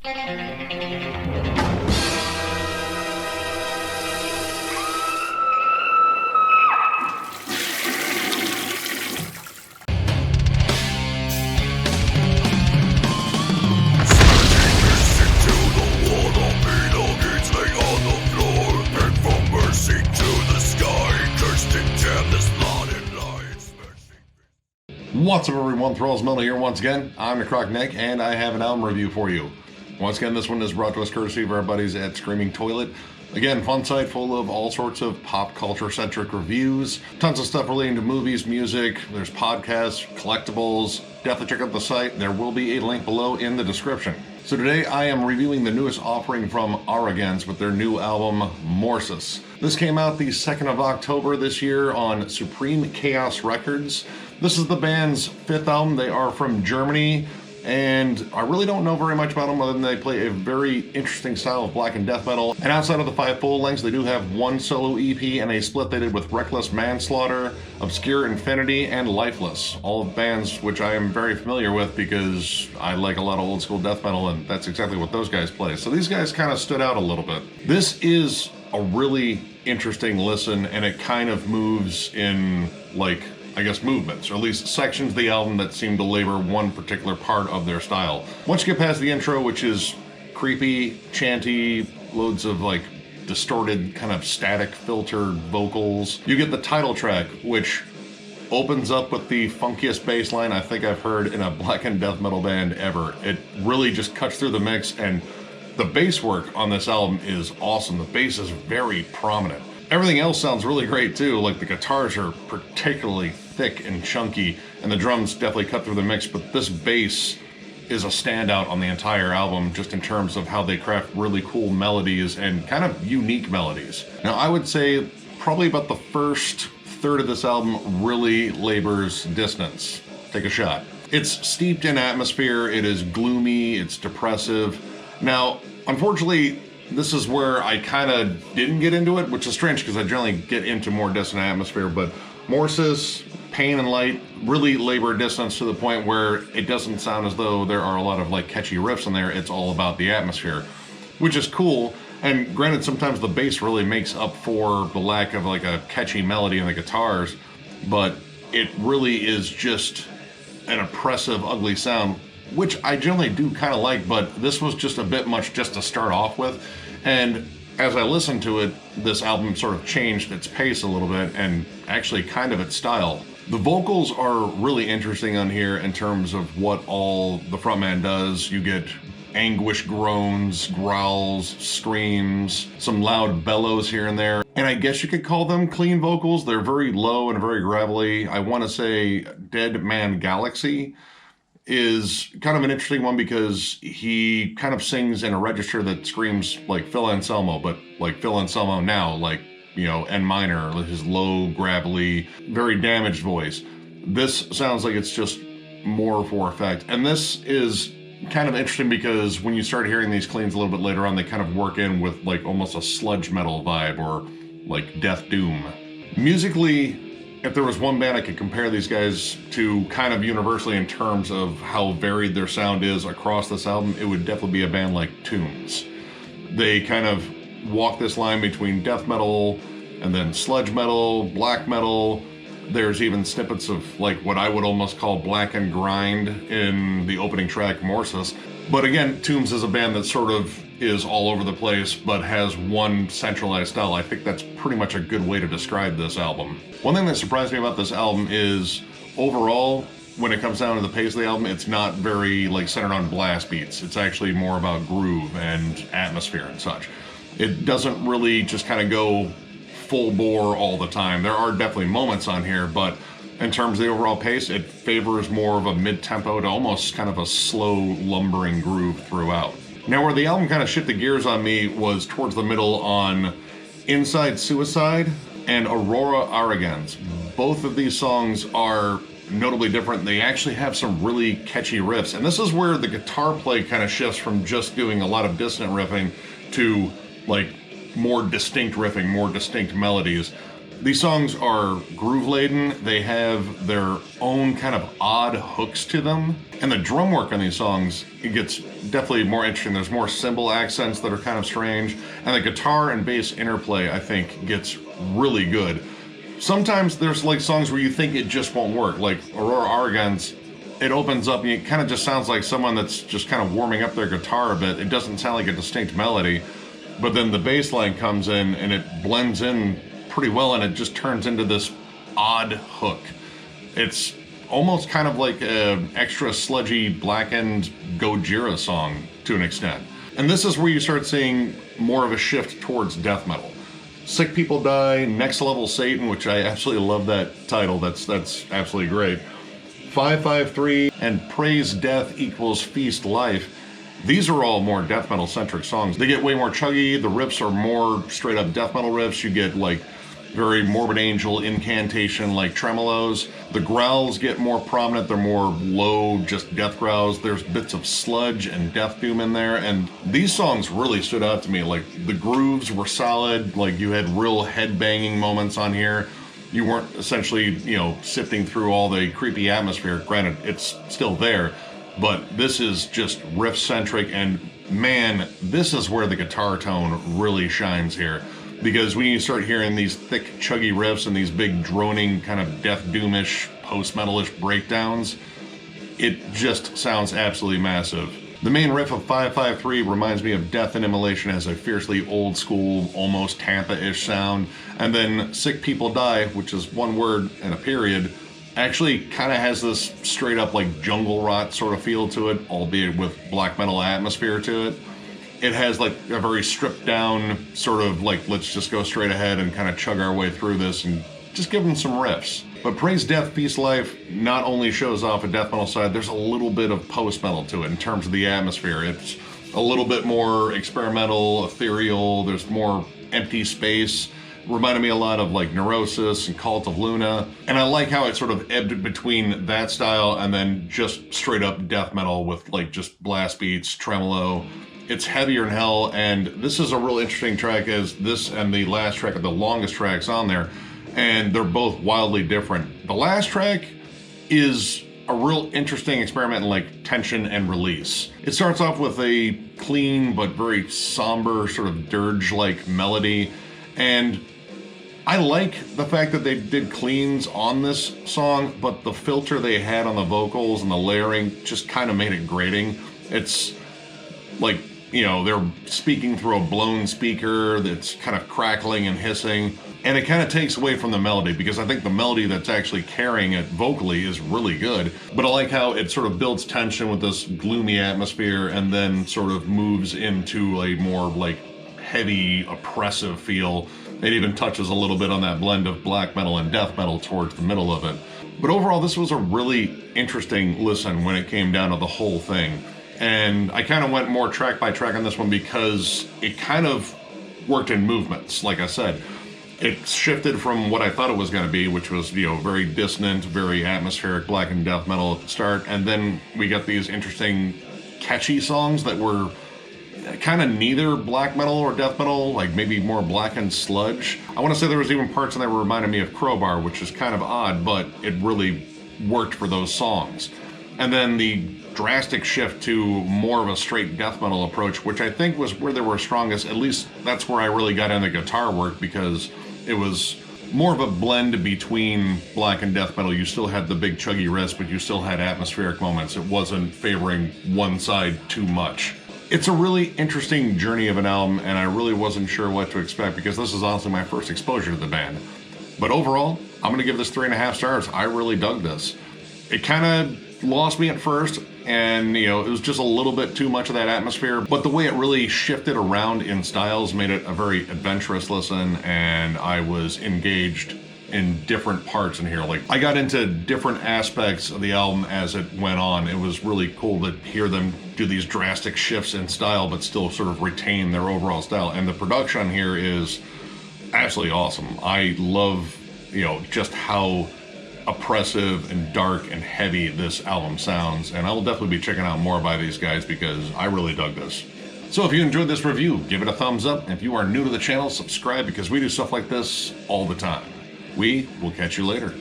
What's up everyone, Thralls here once again. I'm the Croc Nick and I have an album review for you. Once again, this one is brought to us courtesy of our buddies at Screaming Toilet. Again, fun site full of all sorts of pop culture centric reviews. Tons of stuff relating to movies, music, there's podcasts, collectibles. Definitely check out the site. There will be a link below in the description. So today I am reviewing the newest offering from Arroganz with their new album, Morsus. This came out the 2nd of October this year on Supreme Chaos Records. This is the band's 5th album. They are from Germany, and I really don't know very much about them other than they play a very interesting style of black and death metal. And outside of the 5 full lengths, they do have one solo EP and a split they did with Reckless Manslaughter, Obscure Infinity, and Lifeless. All bands which I am very familiar with because I like a lot of old school death metal, and that's exactly what those guys play. So these guys kind of stood out a little bit. This is a really interesting listen, and it kind of moves in, like, I guess movements, or at least sections of the album that seem to labor one particular part of their style. Once you get past the intro, which is creepy, chanty, loads of like distorted kind of static filtered vocals, you get the title track, which opens up with the funkiest bass line I think I've heard in a black and death metal band ever. It really just cuts through the mix, and the bass work on this album is awesome. The bass is very prominent. Everything else sounds really great too, like the guitars are particularly thick and chunky, and the drums definitely cut through the mix, but this bass is a standout on the entire album just in terms of how they craft really cool melodies and kind of unique melodies. Now I would say probably about the first third of this album really labors dissonance. Take a shot. It's steeped in atmosphere, it is gloomy, it's depressive. Now, unfortunately, this is where I kind of didn't get into it, which is strange because I generally get into more dissonant atmosphere, but Morsus, Pain and Light really labor dissonance to the point where it doesn't sound as though there are a lot of like catchy riffs in there. It's all about the atmosphere, which is cool. And granted, sometimes the bass really makes up for the lack of like a catchy melody in the guitars, but it really is just an oppressive, ugly sound, which I generally do kind of like, but this was just a bit much just to start off with. And as I listened to it, this album sort of changed its pace a little bit, and actually kind of its style. The vocals are really interesting on here in terms of what all the frontman does. You get anguish groans, growls, screams, some loud bellows here and there. And I guess you could call them clean vocals. They're very low and very gravelly. I want to say Dead Man Galaxy is kind of an interesting one because he kind of sings in a register that screams like Phil Anselmo, but like Phil Anselmo now, like, you know, N minor, his low, gravelly, very damaged voice. This sounds like it's just more for effect. And this is kind of interesting because when you start hearing these cleans a little bit later on, they kind of work in with like almost a sludge metal vibe or like death doom. Musically, if there was one band I could compare these guys to kind of universally in terms of how varied their sound is across this album, it would definitely be a band like Tombs. They kind of walk this line between death metal and then sludge metal, black metal. There's even snippets of like what I would almost call black and grind in the opening track, Morsus. But again, Tombs is a band that sort of is all over the place, but has one centralized style. I think that's pretty much a good way to describe this album. One thing that surprised me about this album is overall, when it comes down to the pace of the album, it's not very like centered on blast beats. It's actually more about groove and atmosphere and such. It doesn't really just kind of go full bore all the time. There are definitely moments on here, but in terms of the overall pace, it favors more of a mid-tempo to almost kind of a slow, lumbering groove throughout. Now, where the album kind of shit the gears on me was towards the middle on Inside Suicide and Aurora Arroganz. Both of these songs are notably different. They actually have some really catchy riffs, and this is where the guitar play kind of shifts from just doing a lot of dissonant riffing to like more distinct riffing, more distinct melodies. These songs are groove-laden. They have their own kind of odd hooks to them. And the drum work on these songs, it gets definitely more interesting. There's more cymbal accents that are kind of strange. And the guitar and bass interplay, I think, gets really good. Sometimes there's like songs where you think it just won't work. Like Aurora Arroganz, it opens up and it kind of just sounds like someone that's just kind of warming up their guitar a bit. It doesn't sound like a distinct melody. But then the bass line comes in and it blends in pretty well, and it just turns into this odd hook. It's almost kind of like an extra sludgy blackened Gojira song to an extent. And this is where you start seeing more of a shift towards death metal. Sick People Die, Next Level Satan, which I absolutely love that title. That's absolutely great. 553 and Praise Death Equals Feast Life. These are all more death metal centric songs. They get way more chuggy. The riffs are more straight up death metal riffs. You get like very Morbid Angel incantation like tremolos. The growls get more prominent. They're more low, just death growls. There's bits of sludge and death doom in there. And these songs really stood out to me. Like the grooves were solid. Like you had real head banging moments on here. You weren't essentially, you know, sifting through all the creepy atmosphere. Granted, it's still there, but this is just riff centric. And man, this is where the guitar tone really shines here. Because when you start hearing these thick, chuggy riffs and these big droning kind of death doomish, post-metalish breakdowns, it just sounds absolutely massive. The main riff of 553 reminds me of Death and Immolation, has a fiercely old school, almost Tampa-ish sound. And then Sick People Die, which is one word and a period, actually kind of has this straight up like jungle rot sort of feel to it, albeit with black metal atmosphere to it. It has like a very stripped down sort of like, let's just go straight ahead and kind of chug our way through this and just give them some riffs. But Praise Death, Feast Life not only shows off a death metal side, there's a little bit of post metal to it in terms of the atmosphere. It's a little bit more experimental, ethereal, there's more empty space. Reminded me a lot of like Neurosis and Cult of Luna. And I like how it sort of ebbed between that style and then just straight up death metal with like just blast beats, tremolo. It's heavier than hell, and this is a real interesting track, as this and the last track are the longest tracks on there, and they're both wildly different. The last track is a real interesting experiment in like tension and release. It starts off with a clean but very somber sort of dirge-like melody, and I like the fact that they did cleans on this song, but the filter they had on the vocals and the layering just kind of made it grating. It's like, you know, they're speaking through a blown speaker that's kind of crackling and hissing, and it kind of takes away from the melody, because I think the melody that's actually carrying it vocally is really good. But I like how it sort of builds tension with this gloomy atmosphere and then sort of moves into a more like heavy, oppressive feel. It even touches a little bit on that blend of black metal and death metal towards the middle of it. But overall, this was a really interesting listen when it came down to the whole thing. And I kind of went more track by track on this one because it kind of worked in movements. Like I said, it shifted from what I thought it was going to be, which was, you know, very dissonant, very atmospheric black and death metal at the start. And then we got these interesting, catchy songs that were kind of neither black metal or death metal, like maybe more black and sludge. I want to say there was even parts in there that reminded me of Crowbar, which is kind of odd, but it really worked for those songs. And then the drastic shift to more of a straight death metal approach, which I think was where they were strongest. At least that's where I really got into guitar work, because it was more of a blend between black and death metal. You still had the big chuggy riffs, but you still had atmospheric moments. It wasn't favoring one side too much. It's a really interesting journey of an album, and I really wasn't sure what to expect, because this is honestly my first exposure to the band. But overall, I'm going to give this 3.5 stars. I really dug this. It kind of lost me at first, and you know, it was just a little bit too much of that atmosphere, but the way it really shifted around in styles made it a very adventurous listen, and I was engaged in different parts in here. Like, I got into different aspects of the album as it went on. It was really cool to hear them do these drastic shifts in style but still sort of retain their overall style, and the production here is absolutely awesome. I love, you know, just how oppressive and dark and heavy this album sounds, and I will definitely be checking out more by these guys because I really dug this. So if you enjoyed this review, give it a thumbs up. If you are new to the channel, subscribe, because we do stuff like this all the time. We will catch you later.